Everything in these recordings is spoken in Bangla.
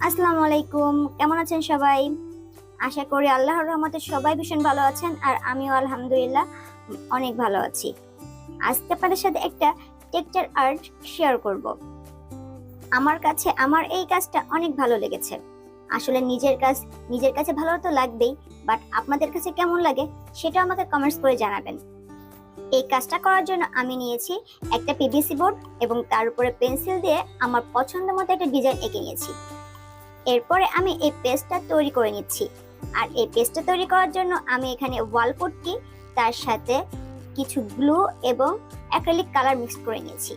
আসসালামু আলাইকুম, কেমন আছেন সবাই? আশা করি আল্লাহর রহমতে সবাই ভীষণ ভালো আছেন আর আমিও আলহামদুলিল্লাহ অনেক ভালো আছি। আজকে আপনাদের সাথে একটা টেক্সচার আর্ট শেয়ার করব। আমার কাছে আমার এই কাজটা অনেক ভালো লেগেছে। আসলে নিজের কাছে ভালো তো লাগবেই, বাট আপনাদের কাছে কেমন লাগে সেটা আমাকে কমেন্টস করে জানাবেন। এই কাজটা করার জন্য আমি নিয়েছি একটা পিভিসি বোর্ড এবং তার উপরে পেন্সিল দিয়ে আমার পছন্দ মতো একটা ডিজাইন এঁকে নিয়েছি। এরপরে আমি এই পেস্টটা তৈরি করে নিচ্ছি। আর এই পেস্টটা তৈরি করার জন্য আমি এখানে ওয়াল পুট্টি, তার সাথে কিছু গ্লু এবং অ্যাক্রিলিক কালার মিক্স করে নিয়েছি।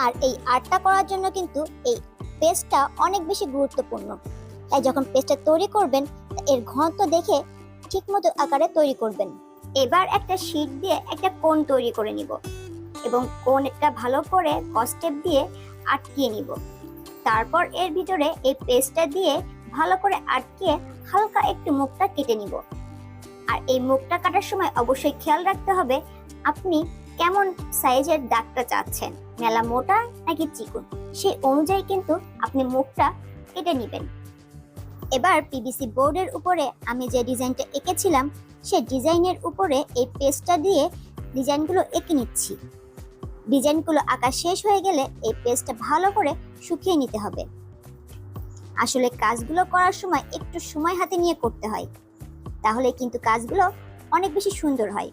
আর এই আর্টটা করার জন্য কিন্তু এই পেস্টটা অনেক বেশি গুরুত্বপূর্ণ। তাই যখন পেস্টটা তৈরি করবেন এর ঘনত্ব দেখে ঠিকমতো আকারে তৈরি করবেন। এবার একটা শীট দিয়ে একটা কোণ তৈরি করে নিব এবং কোণটা ভালো করে কস্টেপ দিয়ে আটকিয়ে নিব। তারপর এর ভিতরে এই পেস্টটা দিয়ে ভালো করে আটকে হালকা একটু মুখটা কেটে নিব। আর এই মুখটা কাটার সময় অবশ্যই খেয়াল রাখতে হবে আপনি কেমন সাইজের দাগটা চাচ্ছেন, মেলা মোটা নাকি চিকন, সেই অনুযায়ী কিন্তু আপনি মুখটা কেটে নেবেন। এবার পিভিসি বোর্ডের উপরে আমি যে ডিজাইনটা এঁকেছিলাম সেই ডিজাইনের উপরে এই পেস্টটা দিয়ে ডিজাইনগুলো এঁকে নিচ্ছি। ডিজাইনগুলো আঁকা শেষ হয়ে গেলে এই পেস্টটা ভালো করে শুকিয়ে নিতে হবে। আসলে কাজগুলো করার সময় একটু সময় হাতে নিয়ে করতে হয়, তাহলে কিন্তু কাজগুলো অনেক বেশি সুন্দর হয়।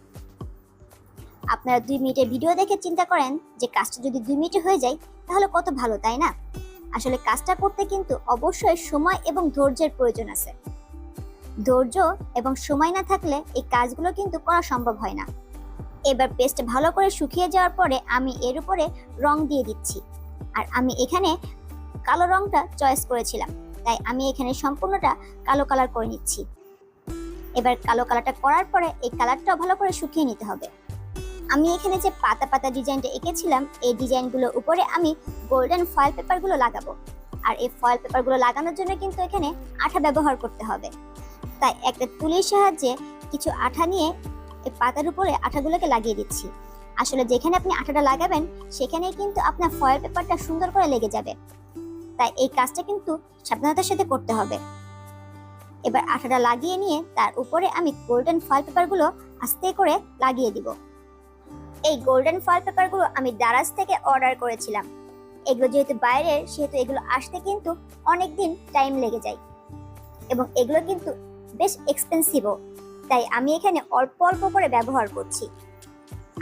আপনারা 2 মিনিটের ভিডিও দেখে চিন্তা করেন যে কাজটা যদি 2 মিনিটে হয়ে যায় তাহলে কত ভালো, তাই না? আসলে কাজটা করতে কিন্তু অবশ্যই সময় এবং ধৈর্যের প্রয়োজন আছে। ধৈর্য এবং সময় না থাকলে এই কাজগুলো কিন্তু করা সম্ভব হয় না। এবার পেস্ট ভালো করে শুকিয়ে যাওয়ার পরে আমি এর উপরে রং দিয়ে দিচ্ছি। আর আমি এখানে কালো রংটা চয়েস করেছিলাম, তাই আমি এখানে সম্পূর্ণটা কালো কালার করে নিচ্ছি। এবার কালো কালারটা করার পরে এই কালারটাও ভালো করে শুকিয়ে নিতে হবে। আমি এখানে যে পাতা পাতা ডিজাইনটা এঁকেছিলাম এই ডিজাইনগুলোর উপরে আমি গোল্ডেন ফয়েল পেপারগুলো লাগাবো। আর এই ফয়েল পেপারগুলো লাগানোর জন্য কিন্তু এখানে আঠা ব্যবহার করতে হবে। তাই একটা তুলির সাহায্যে কিছু আঠা নিয়ে এই পাতার উপরে আঠাগুলোকে লাগিয়ে দিচ্ছি। আসলে যেখানে আপনি আঠাটা লাগাবেন সেখানেই কিন্তু আপনার ফয়েল পেপারটা সুন্দর করে লেগে যাবে, তাই এই কাজটা কিন্তু সাবধানতার সাথে করতে হবে। এবার আঠাটা লাগিয়ে নিয়ে তার উপরে আমি গোল্ডেন ফয়েল পেপারগুলো আস্তে করে লাগিয়ে দিব। এই গোল্ডেন ফয়েল পেপারগুলো আমি দারাজ থেকে অর্ডার করেছিলাম। এগুলো যেহেতু বাইরের সেহেতু এগুলো আসতে কিন্তু অনেক দিন টাইম লেগে যায় এবং এগুলো কিন্তু বেশ এক্সপেন্সিভও, তাই আমি এখানে অল্প অল্প করে ব্যবহার করছি।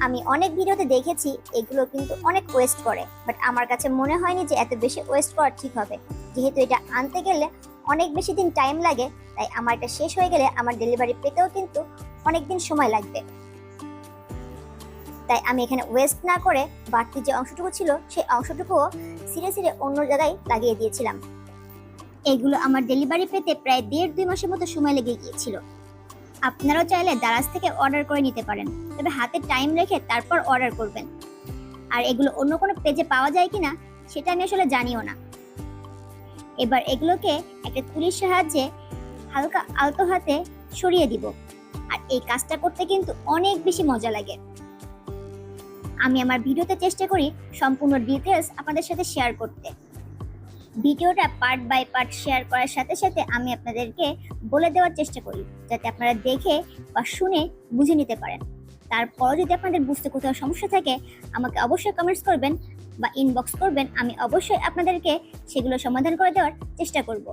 আমি অনেক ভিডিওতে দেখেছি এগুলো কিন্তু অনেক ওয়েস্ট করে, বাট আমার কাছে মনে হয়নি যে এত বেশি ওয়েস্ট করা ঠিক হবে। যেহেতু এটা আনতে গেলে অনেক বেশি দিন টাইম লাগে, তাই আমার এটা শেষ হয়ে গেলে আমার ডেলিভারি পেতেও কিন্তু অনেক দিন সময় লাগবে। তাই আমি এখানে ওয়েস্ট না করে বাড়তি যে অংশটুকু ছিল সেই অংশটুকুও ছিঁড়ে ছিঁড়ে অন্য জায়গায় লাগিয়ে দিয়েছিলাম। এগুলো আমার ডেলিভারি পেতে প্রায় 1.5-2 মাসের মতো সময় লেগে গিয়েছিল। আপনারাও চাইলে দারাজ থেকে অর্ডার করে নিতে পারেন, তবে হাতে টাইম রেখে তারপর অর্ডার করবেন। আর এগুলো অন্য কোনো পেজে পাওয়া যায় কিনা সেটা আমি আসলে জানিও না। এবার এগুলোকে একটা তুলির সাহায্যে হালকা আলতো হাতে সরিয়ে দিব। আর এই কাজটা করতে কিন্তু অনেক বেশি মজা লাগে। আমি আমার ভিডিওতে চেষ্টা করি সম্পূর্ণ ডিটেলস আপনাদের সাথে শেয়ার করতে। ভিডিওটা পার্ট বাই পার্ট শেয়ার করার সাথে সাথে আমি আপনাদেরকে বলে দেওয়ার চেষ্টা করি যাতে আপনারা দেখে বা শুনে বুঝে নিতে পারেন। তারপর যদি আপনাদের বুঝতে কোথাও সমস্যা থাকে আমাকে অবশ্যই কমেন্টস করবেন বা ইনবক্স করবেন, আমি অবশ্যই আপনাদেরকে সেগুলো সমাধান করে দেওয়ার চেষ্টা করব।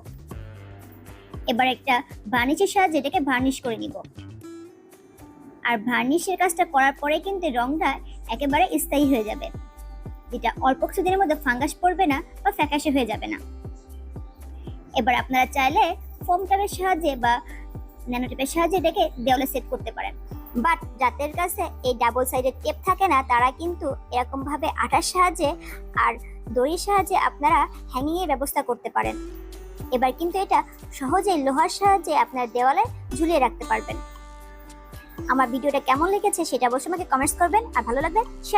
এবার একটা ভার্নিশের সাহায্যে এটাকে ভার্নিশ করে নিব। আর ভার্নিশের কাজটা করার পরে কিন্তু রংটা একেবারে স্থায়ী হয়ে যাবে, যেটা অল্প কিছুদিনের মধ্যে ফাঙ্গাস পড়বে না বা ফ্যাকাশে হয়ে যাবে না। এবার আপনারা চাইলে ফোম ট্যাপের সাহায্যে বা ন্যানো টেপের সাহায্যে এটাকে দেওয়ালে সেট করতে পারেন। বাট যাদের কাছে এই ডাবল সাইডের টেপ থাকে না তারা কিন্তু এরকম ভাবে আঠার সাহায্যে আর দড়ির সাহায্যে আপনারা হ্যাঙ্গিং এর ব্যবস্থা করতে পারেন। এবার কিন্তু এটা সহজেই লোহার সাহায্যে আপনার দেওয়ালে ঝুলিয়ে রাখতে পারবেন। আমার ভিডিওটা কেমন লেগেছে সেটা অবশ্যই আমাকে কমেন্টস করবেন, আর ভালো লাগলে শেয়ার